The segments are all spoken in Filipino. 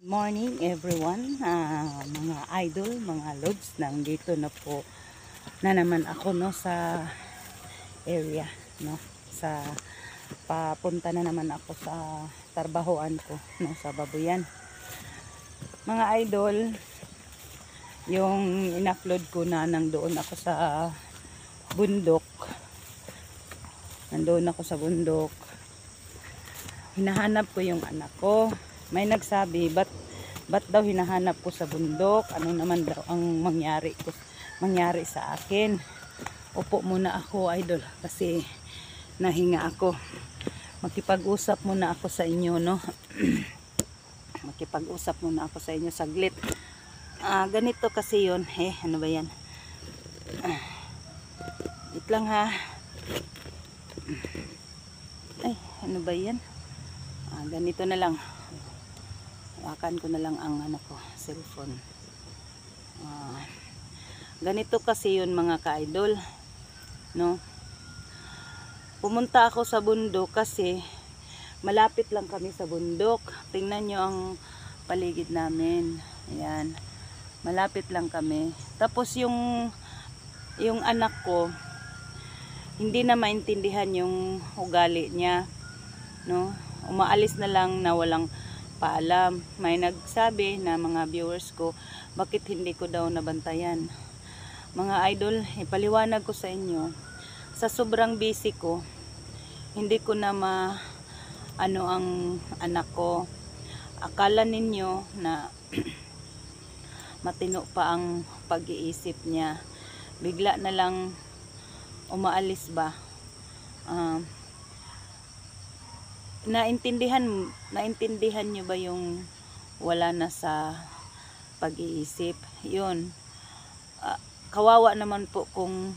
Morning everyone, mga idol, mga lods, nandito na po na naman ako sa area, sa papunta na naman ako sa trabahoan ko, sa Babuyan. Mga idol, yung in-upload ko na nandoon ako sa bundok. Nandoon ako sa bundok. Hinahanap ko yung anak ko. May nagsabi, ba't daw hinahanap ko sa bundok? Ano naman daw ang mangyari sa akin? Upo muna ako, idol, kasi nahinga ako. Makipag-usap muna ako sa inyo, Makipag-usap muna ako sa inyo saglit. Ganito kasi yun. Ano ba yan? Wait lang ha. Ano ba yan? Ganito na lang. Hawakan ko na lang ang cellphone. Ganito kasi yun mga ka-idol, Pumunta ako sa bundok kasi malapit lang kami sa bundok. Tingnan nyo ang paligid namin. Ayan. Malapit lang kami. Tapos yung anak ko, hindi na maintindihan yung ugali niya, Umaalis na lang na walang paalam. May nagsabi na mga viewers ko, bakit hindi ko daw nabantayan? Mga idol, ipaliwanag ko sa inyo, sa sobrang busy ko, hindi ko na ang anak ko. Akala ninyo na matino pa ang pag-iisip niya. Bigla na lang umaalis ba? Naintindihan nyo ba yung wala na sa pag-iisip? Yun. Kawawa naman po kung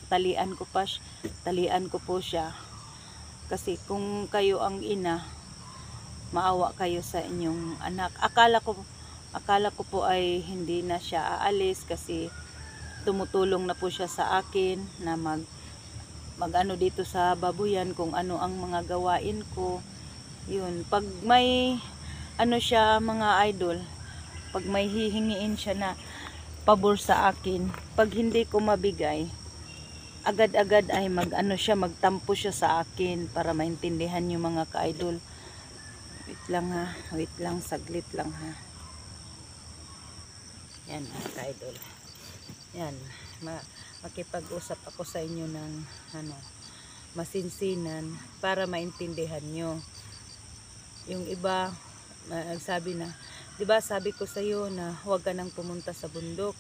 talian ko po siya. Kasi kung kayo ang ina, maawa kayo sa inyong anak. Akala ko po ay hindi na siya aalis kasi tumutulong na po siya sa akin na mag dito sa Babuyan, kung ano ang mga gawain ko. Yun, pag may siya mga idol, pag may hihingiin siya na pabor sa akin, pag hindi ko mabigay, agad-agad ay magtampo siya sa akin para maintindihan yung mga ka-idol. Wait lang ha, saglit lang ha. Yan mga ka-idol. Yan, makipag-usap ako sa inyo ng masinsinan para maintindihan nyo. Yung iba nagsabi na, 'di ba sabi ko sa iyo na huwag ka nang pumunta sa bundok.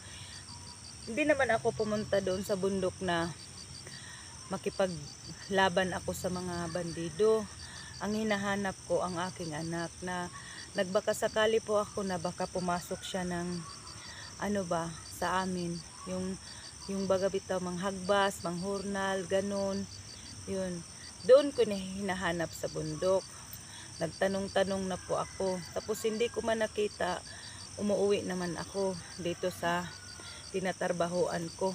Hindi naman ako pumunta doon sa bundok na makipaglaban ako sa mga bandido. Ang hinahanap ko ang aking anak, na nagbaka sakali po ako na baka pumasok siya ng sa amin, yung baga bitaw manghagbas, manghurnal, ganun. Yun, doon ko na hinahanap sa bundok. Nagtanong-tanong na po ako. Tapos hindi ko man nakita, umuwi naman ako dito sa tinatarbahoan ko,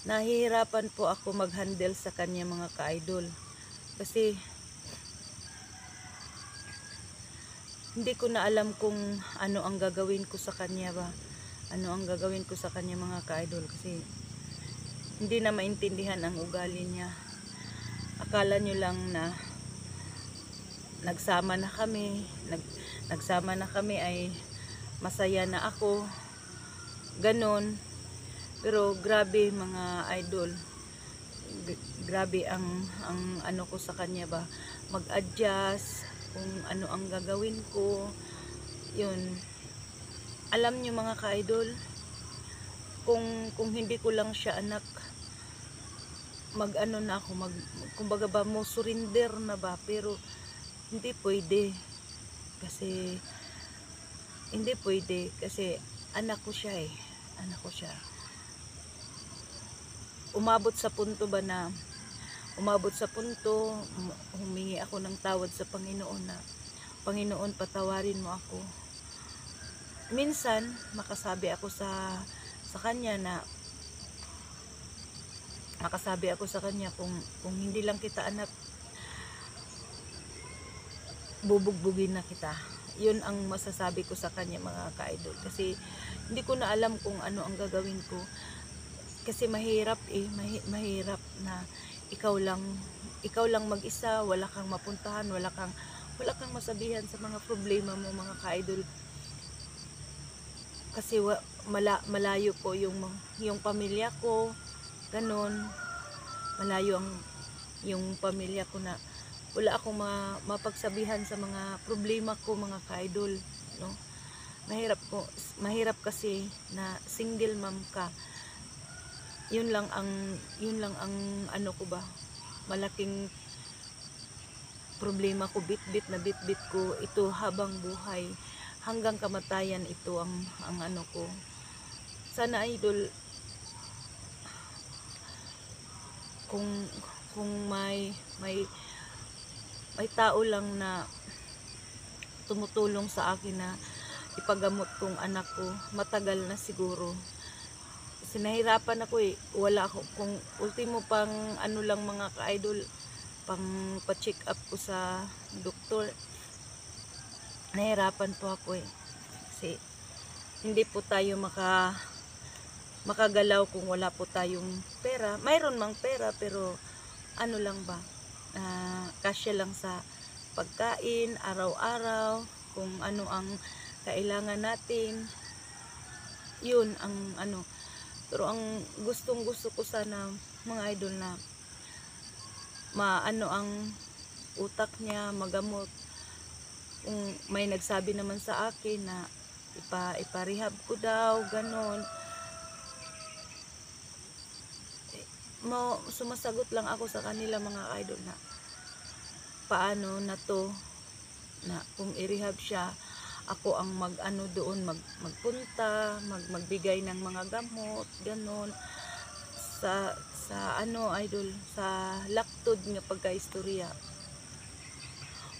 Nahihirapan po ako mag-handle sa kanya mga ka-idol. Kasi hindi ko na alam kung ano ang gagawin ko sa kanya ba. Ano ang gagawin ko sa kanya mga ka-idol, kasi hindi na maintindihan ang ugali niya. Akala nyo lang na nagsama na kami ay masaya na ako, ganon. Pero grabe mga idol, grabe ang ko sa kanya ba, mag-adjust kung ano ang gagawin ko. Yun, alam nyo mga ka-idol, kung hindi ko lang siya anak, kumbaga ba mo surrender na ba, pero hindi pwede kasi anak ko siya. Umabot sa punto humingi ako ng tawad sa Panginoon na, Panginoon, patawarin mo ako. Minsan makasabi ako sa kanya kung hindi lang kita anak, bubugbugin na kita. Yun ang masasabi ko sa kanya, mga ka-idol, kasi hindi ko na alam kung ano ang gagawin ko, kasi mahirap mahirap na ikaw lang mag-isa, wala kang mapuntahan, wala kang masabihan sa mga problema mo, mga ka-idol, kasi malayo po yung pamilya ko, ganon, malayo yung pamilya ko, na wala akong mapagsabihan sa mga problema ko, mga ka-idol, no? Mahirap kasi na single mom ka. Yun lang ang ano ko ba, malaking problema ko, bit ko ito habang buhay, hanggang kamatayan. Ito ang ano ko. Sana, idol, kung may tao lang na tumutulong sa akin na ipagamot kong anak ko, matagal na siguro. Sinahirapan ako wala ako, kung ultimo pang ano lang, mga ka-idol, pang pa-check up ko sa doktor, nahirapan po ako kasi hindi po tayo makagalaw kung wala po tayong pera. Mayroon mang pera, pero ano lang ba, kasya lang sa pagkain araw-araw, kung ano ang kailangan natin, yun ang ano. Pero ang gustong gusto ko sana, mga idol, na maano ang utak niya, magamot. Kung may nagsabi naman sa akin na iparehab ko daw, ganon, sumasagot lang ako sa kanila, mga idol, na paano na to, na kung i-rehab siya, ako ang mag-ano doon, magpunta, magbigay ng mga gamot, ganon, sa ano, idol, sa laktod nga pagkaistorya.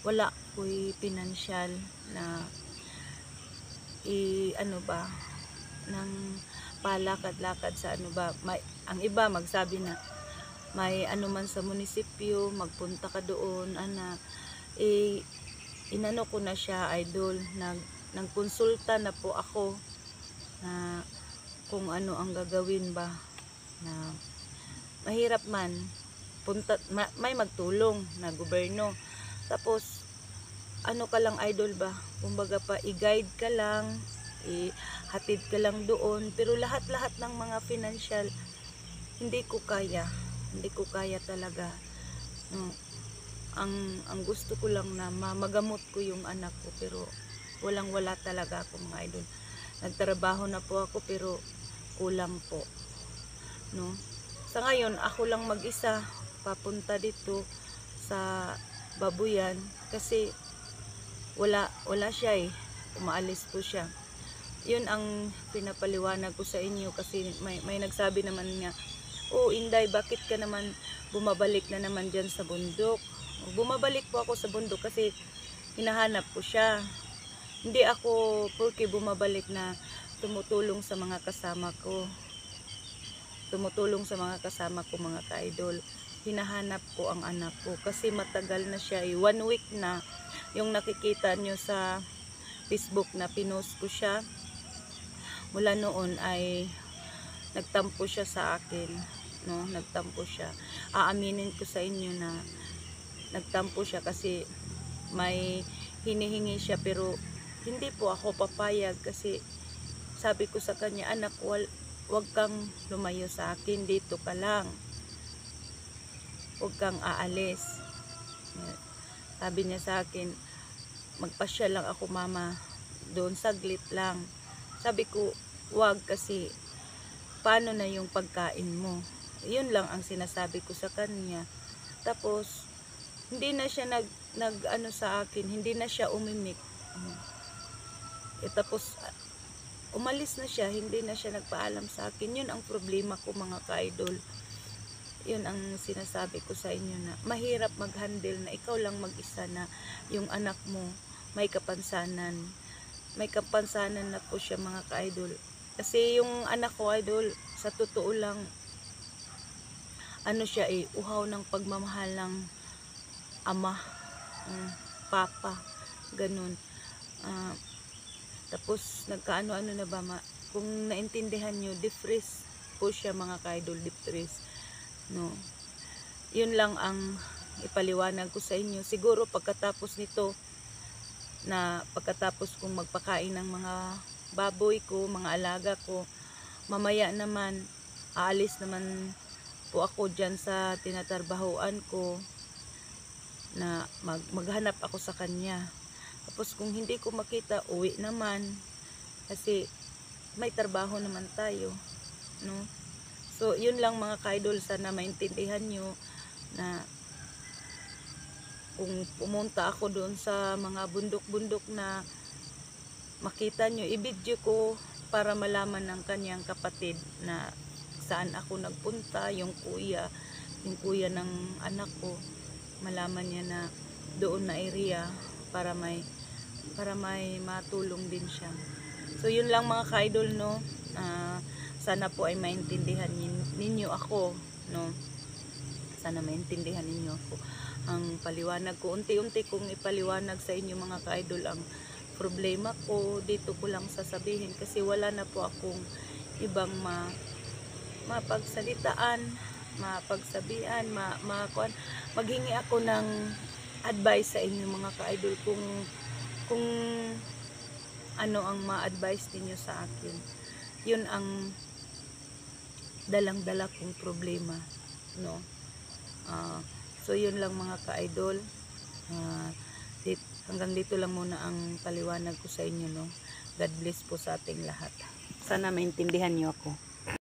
Wala ko'y pinansyal na ano ba, ng palakad-lakad sa ano ba. Ang iba magsabi na may ano man sa munisipyo, magpunta ka doon, inano ko na siya, idol, nagkonsulta na po ako na kung ano ang gagawin ba, na mahirap man may magtulong na gobyerno, tapos ano ka lang, idol ba, kumbaga pa i-guide ka lang, ihatid ka lang doon, pero lahat ng mga financial hindi ko kaya talaga, no? Ang gusto ko lang na magamot ko yung anak ko, pero wala talaga ako, mga idol. Nagtrabaho na po ako, pero kulang po, no? Sa ngayon, ako lang mag-isa papunta dito sa Babuyan, kasi wala siya umaalis po siya. Yun ang pinapaliwanag ko sa inyo, kasi may nagsabi naman niya, oh Inday, bakit ka naman bumabalik na naman dyan sa bundok? Bumabalik po ako sa bundok kasi hinahanap ko siya. Hindi ako porque bumabalik na tumutulong sa mga kasama ko. Mga ka-idol. Hinahanap ko ang anak ko kasi matagal na siya, 1 week na. Yung nakikita nyo sa Facebook na pinost ko siya, mula noon ay nagtampo siya sa akin, no? Nagtampo siya. Aaminin ko sa inyo na nagtampo siya kasi may hinihingi siya, pero hindi po ako papayag, kasi sabi ko sa kanya, anak, wag kang lumayo sa akin, dito ka lang, wag kang aalis. Sabi niya sa akin, magpasya lang ako, mama, doon saglit lang. Sabi ko, wag, kasi paano na yung pagkain mo? Yun lang ang sinasabi ko sa kanya. Tapos hindi na siya nag ano sa akin, hindi na siya umimik. Tapos umalis na siya, hindi na siya nagpaalam sa akin. Yun ang problema ko, mga ka-idol. Yun ang sinasabi ko sa inyo, na mahirap mag-handle na ikaw lang mag-isa, na yung anak mo may kapansanan. May kapansanan na po siya, mga ka-idol. Kasi yung anak ko, idol, sa totoo lang, ano siya uhaw ng pagmamahal ng ama, papa. ganun. Ah, Tapos nagkaano-ano na ba, kung naintindihan nyo, defreeze po siya mga ka-idol, defreeze, no. Yun lang ang ipaliwanag ko sa inyo. Siguro pagkatapos nito, na pagkatapos kong magpakain ng mga baboy ko, mga alaga ko, mamaya naman aalis naman po ako dyan sa tinatarbahuan ko, na maghanap ako sa kanya. Tapos kung hindi ko makita, uwi naman, kasi may trabaho naman tayo, no. So yun lang mga ka-idol, sana maintindihan nyo na kung pumunta ako doon sa mga bundok-bundok na makita nyo, i-video ko para malaman ng kanyang kapatid na saan ako nagpunta, yung kuya ng anak ko, malaman niya na doon na area para may matulong din siya. So yun lang mga ka-idol, no. Sana po ay maintindihan ninyo ako, no. Sana maintindihan ninyo ako. Ang paliwanag ko, unti-unti kong ipaliwanag sa inyo mga ka-idol ang problema ko. Dito ko lang sasabihin kasi wala na po akong ibang mapagsabihan, maghingi ako ng advice sa inyo mga ka-idol, kung ano ang ma-advise niyo sa akin. Yun ang dalang-dala kong problema, no. So yun lang mga ka-idol. Hanggang dito lang muna ang paliwanag ko sa inyo, no. God bless po sa ating lahat. Sana maintindihan niyo ako.